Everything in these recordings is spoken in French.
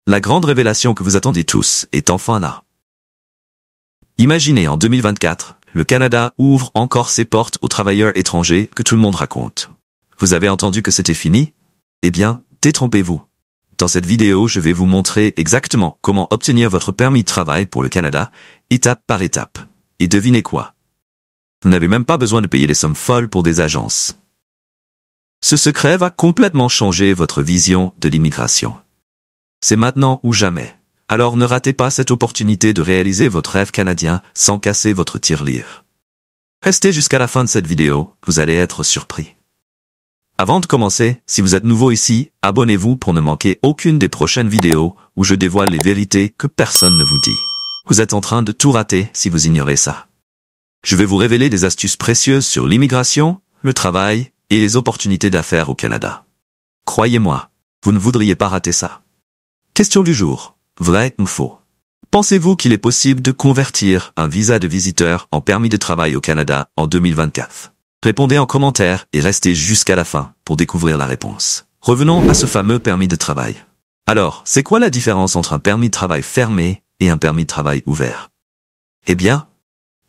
La grande révélation que vous attendiez tous est enfin là. Imaginez en 2024, le Canada ouvre encore ses portes aux travailleurs étrangers que tout le monde raconte. Vous avez entendu que c'était fini? Eh bien, détrompez-vous. Dans cette vidéo, je vais vous montrer exactement comment obtenir votre permis de travail pour le Canada, étape par étape. Et devinez quoi? Vous n'avez même pas besoin de payer des sommes folles pour des agences. Ce secret va complètement changer votre vision de l'immigration. C'est maintenant ou jamais. Alors ne ratez pas cette opportunité de réaliser votre rêve canadien sans casser votre tirelire. Restez jusqu'à la fin de cette vidéo, vous allez être surpris. Avant de commencer, si vous êtes nouveau ici, abonnez-vous pour ne manquer aucune des prochaines vidéos où je dévoile les vérités que personne ne vous dit. Vous êtes en train de tout rater si vous ignorez ça. Je vais vous révéler des astuces précieuses sur l'immigration, le travail et les opportunités d'affaires au Canada. Croyez-moi, vous ne voudriez pas rater ça. Question du jour. Vrai ou faux? Pensez-vous qu'il est possible de convertir un visa de visiteur en permis de travail au Canada en 2024? Répondez en commentaire et restez jusqu'à la fin pour découvrir la réponse. Revenons à ce fameux permis de travail. Alors, c'est quoi la différence entre un permis de travail fermé et un permis de travail ouvert? Eh bien,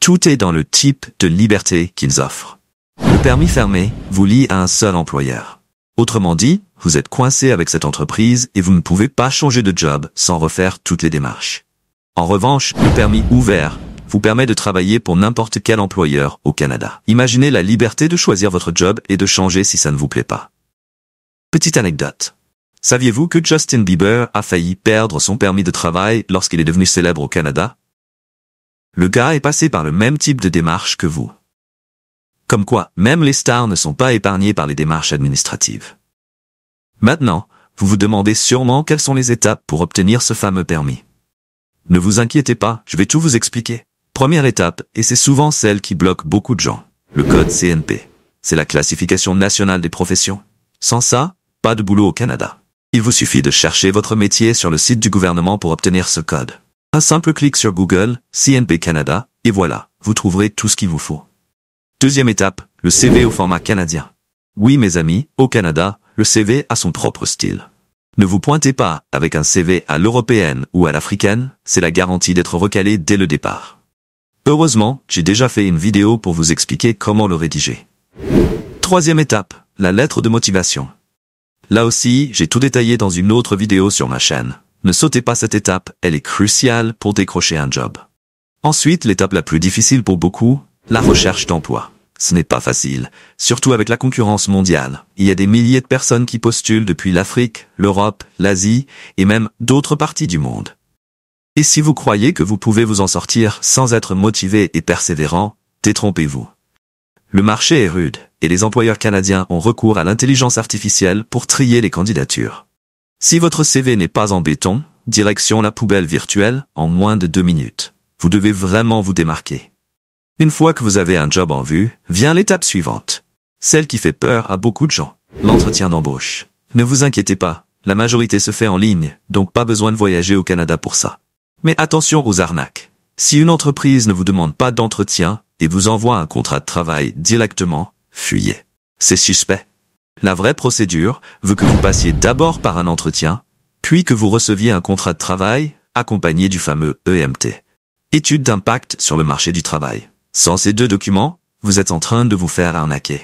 tout est dans le type de liberté qu'ils offrent. Le permis fermé vous lie à un seul employeur. Autrement dit, vous êtes coincé avec cette entreprise et vous ne pouvez pas changer de job sans refaire toutes les démarches. En revanche, le permis ouvert vous permet de travailler pour n'importe quel employeur au Canada. Imaginez la liberté de choisir votre job et de changer si ça ne vous plaît pas. Petite anecdote. Saviez-vous que Justin Bieber a failli perdre son permis de travail lorsqu'il est devenu célèbre au Canada? Le gars est passé par le même type de démarche que vous. Comme quoi, même les stars ne sont pas épargnés par les démarches administratives. Maintenant, vous vous demandez sûrement quelles sont les étapes pour obtenir ce fameux permis. Ne vous inquiétez pas, je vais tout vous expliquer. Première étape, et c'est souvent celle qui bloque beaucoup de gens, le code CNP. C'est la classification nationale des professions. Sans ça, pas de boulot au Canada. Il vous suffit de chercher votre métier sur le site du gouvernement pour obtenir ce code. Un simple clic sur Google, CNP Canada, et voilà, vous trouverez tout ce qu'il vous faut. Deuxième étape, le CV au format canadien. Oui mes amis, au Canada, le CV a son propre style. Ne vous pointez pas avec un CV à l'européenne ou à l'africaine, c'est la garantie d'être recalé dès le départ. Heureusement, j'ai déjà fait une vidéo pour vous expliquer comment le rédiger. Troisième étape, la lettre de motivation. Là aussi, j'ai tout détaillé dans une autre vidéo sur ma chaîne. Ne sautez pas cette étape, elle est cruciale pour décrocher un job. Ensuite, l'étape la plus difficile pour beaucoup, la recherche d'emploi. Ce n'est pas facile, surtout avec la concurrence mondiale. Il y a des milliers de personnes qui postulent depuis l'Afrique, l'Europe, l'Asie et même d'autres parties du monde. Et si vous croyez que vous pouvez vous en sortir sans être motivé et persévérant, détrompez-vous. Le marché est rude et les employeurs canadiens ont recours à l'intelligence artificielle pour trier les candidatures. Si votre CV n'est pas en béton, direction la poubelle virtuelle en moins de 2 minutes. Vous devez vraiment vous démarquer. Une fois que vous avez un job en vue, vient l'étape suivante. Celle qui fait peur à beaucoup de gens. L'entretien d'embauche. Ne vous inquiétez pas, la majorité se fait en ligne, donc pas besoin de voyager au Canada pour ça. Mais attention aux arnaques. Si une entreprise ne vous demande pas d'entretien et vous envoie un contrat de travail directement, fuyez. C'est suspect. La vraie procédure veut que vous passiez d'abord par un entretien, puis que vous receviez un contrat de travail accompagné du fameux EMT. Étude d'impact sur le marché du travail. Sans ces deux documents, vous êtes en train de vous faire arnaquer.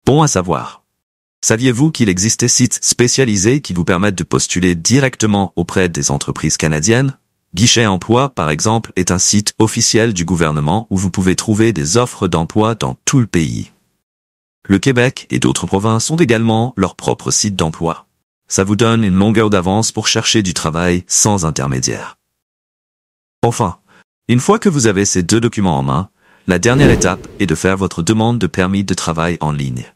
Bon à savoir. Saviez-vous qu'il existe des sites spécialisés qui vous permettent de postuler directement auprès des entreprises canadiennes? Guichet Emploi, par exemple, est un site officiel du gouvernement où vous pouvez trouver des offres d'emploi dans tout le pays. Le Québec et d'autres provinces ont également leur propre site d'emploi. Ça vous donne une longueur d'avance pour chercher du travail sans intermédiaire. Enfin, une fois que vous avez ces deux documents en main, la dernière étape est de faire votre demande de permis de travail en ligne.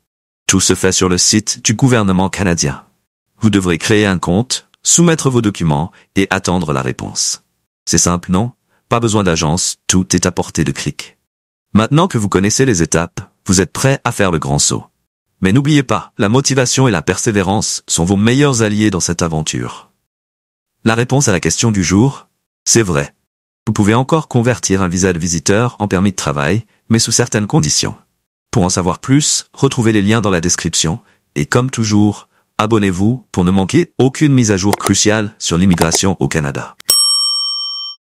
Tout se fait sur le site du gouvernement canadien. Vous devrez créer un compte, soumettre vos documents et attendre la réponse. C'est simple, non? Pas besoin d'agence, tout est à portée de clic. Maintenant que vous connaissez les étapes, vous êtes prêt à faire le grand saut. Mais n'oubliez pas, la motivation et la persévérance sont vos meilleurs alliés dans cette aventure. La réponse à la question du jour, c'est vrai. Vous pouvez encore convertir un visa de visiteur en permis de travail, mais sous certaines conditions. Pour en savoir plus, retrouvez les liens dans la description, et comme toujours, Abonnez-vous pour ne manquer aucune mise à jour cruciale sur l'immigration au Canada.